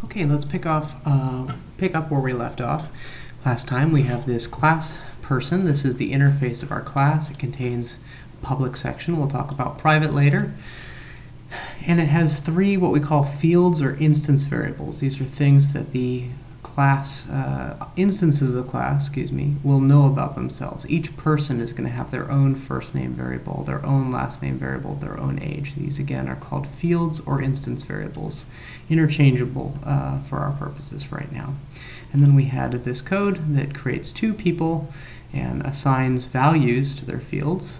Okay, let's pick up where we left off. Last time we have this class person. This is the interface of our class. It contains a public section. We'll talk about private later. And it has three what we call fields or instance variables. These are things that the class, instances of the class, will know about themselves. Each person is going to have their own first name variable, their own last name variable, their own age. These again are called fields or instance variables, interchangeable for our purposes right now. And then we had this code that creates two people and assigns values to their fields.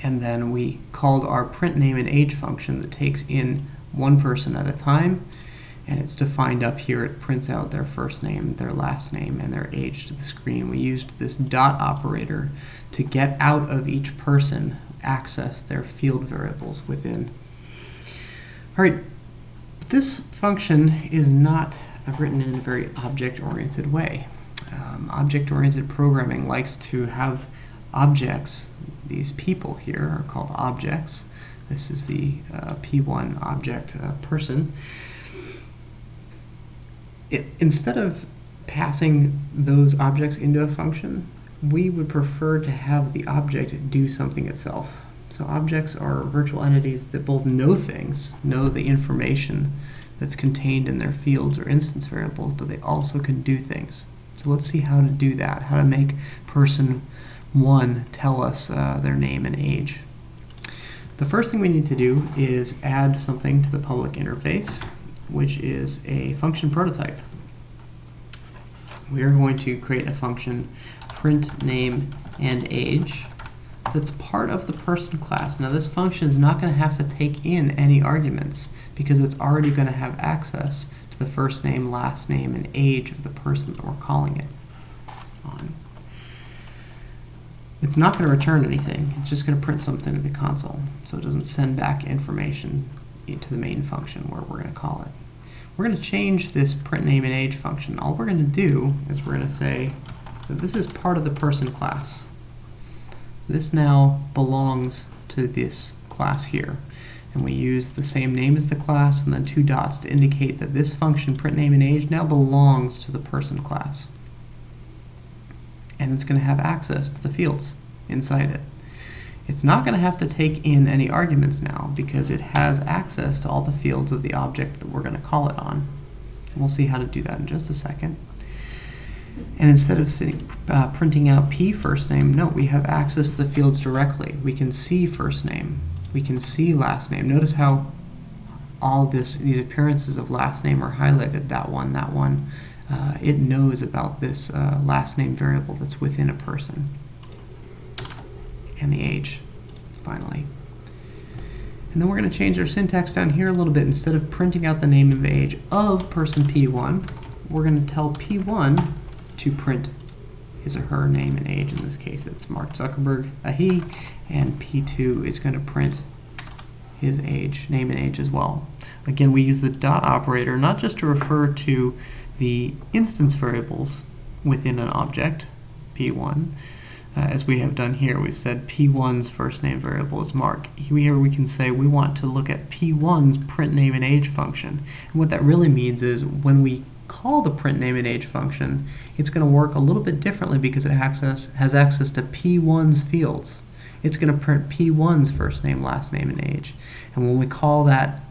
And then we called our print name and age function that takes in one person at a time. And it's defined up here. It prints out their first name, their last name, and their age to the screen. We used this dot operator to get out of each person, access their field variables within. All right, this function is not written in a very object-oriented way. Object-oriented programming likes to have objects. These people here are called objects. This is the P1 object person. Instead of passing those objects into a function, we would prefer to have the object do something itself. So objects are virtual entities that both know things, know the information that's contained in their fields or instance variables, but they also can do things. So let's see how to do that, how to make person 1 tell us their name and age. The first thing we need to do is add something to the public interface, which is a function prototype. We are going to create a function print name and age that's part of the person class. Now this function is not going to have to take in any arguments because it's already going to have access to the first name, last name, and age of the person that we're calling it on. It's not going to return anything. It's just going to print something to the console, so it doesn't send back information into the main function where we're going to call it. We're going to change this print name and age function. All we're going to do is we're going to say that this is part of the person class. This now belongs to this class here. And we use the same name as the class and then two dots to indicate that this function, print name and age, now belongs to the person class. And it's going to have access to the fields inside it. It's not going to have to take in any arguments now because it has access to all the fields of the object that we're going to call it on. And we'll see how to do that in just a second. And instead of printing out P first name, no, we have access to the fields directly. We can see first name. We can see last name. Notice how all these appearances of last name are highlighted. That one. It knows about this last name variable that's within a person. And the age, finally. And then we're going to change our syntax down here a little bit. Instead of printing out the name and age of person P1, we're going to tell P1 to print his or her name and age. In this case, it's Mark Zuckerberg, a he, and P2 is going to print his age, name and age as well. Again, we use the dot operator not just to refer to the instance variables within an object, P1, as we have done here. We've said P1's first name variable is Mark. Here we can say we want to look at P1's print name and age function. And what that really means is when we call the print name and age function, it's going to work a little bit differently because it has access to P1's fields. It's going to print P1's first name, last name, and age. And when we call that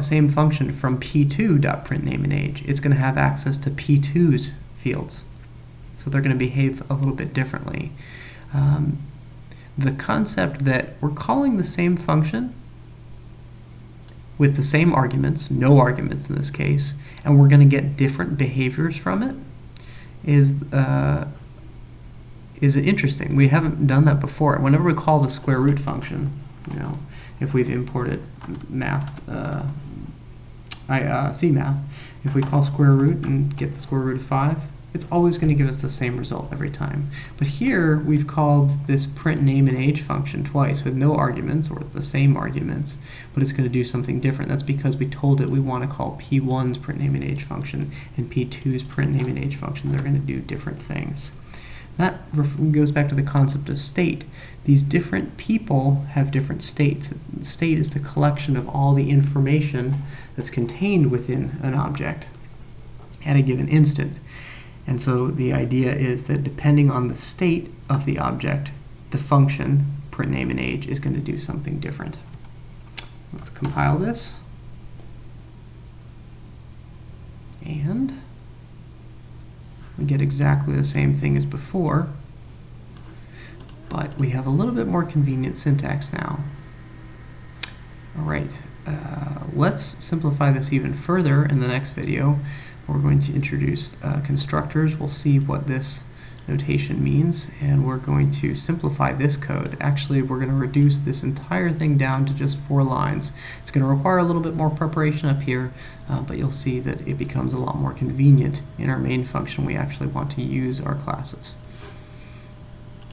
same function from P2.printNameAndAge, it's going to have access to P2's fields. So they're going to behave a little bit differently. The concept that we're calling the same function with the same arguments, no arguments in this case, and we're going to get different behaviors from it is interesting. We haven't done that before. Whenever we call the square root function, if we've imported math, CMath, if we call square root and get the square root of 5, it's always going to give us the same result every time. But here we've called this print name and age function twice with no arguments or the same arguments, but it's going to do something different. That's because we told it we want to call P1's print name and age function and P2's print name and age function. They're going to do different things. That goes back to the concept of state. These different people have different states. The state is the collection of all the information that's contained within an object at a given instant. And so the idea is that depending on the state of the object, the function print name and age is going to do something different. Let's compile this. And we get exactly the same thing as before, but we have a little bit more convenient syntax now. All right, let's simplify this even further in the next video. We're going to introduce constructors. We'll see what this notation means, and we're going to simplify this code. Actually, we're going to reduce this entire thing down to just 4 lines. It's going to require a little bit more preparation up here, but you'll see that it becomes a lot more convenient in our main function. We actually want to use our classes.